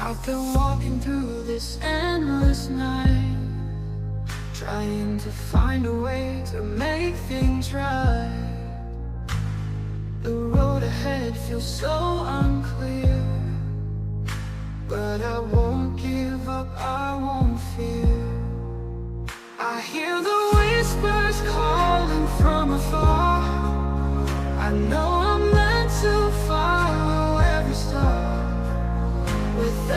Out there walking through this endless night, trying to find a way to make things right. The road ahead feels so unclear, but I won't give up, I won't fear. I hear the whispers calling from afar. I know I'm meant to follow every star. With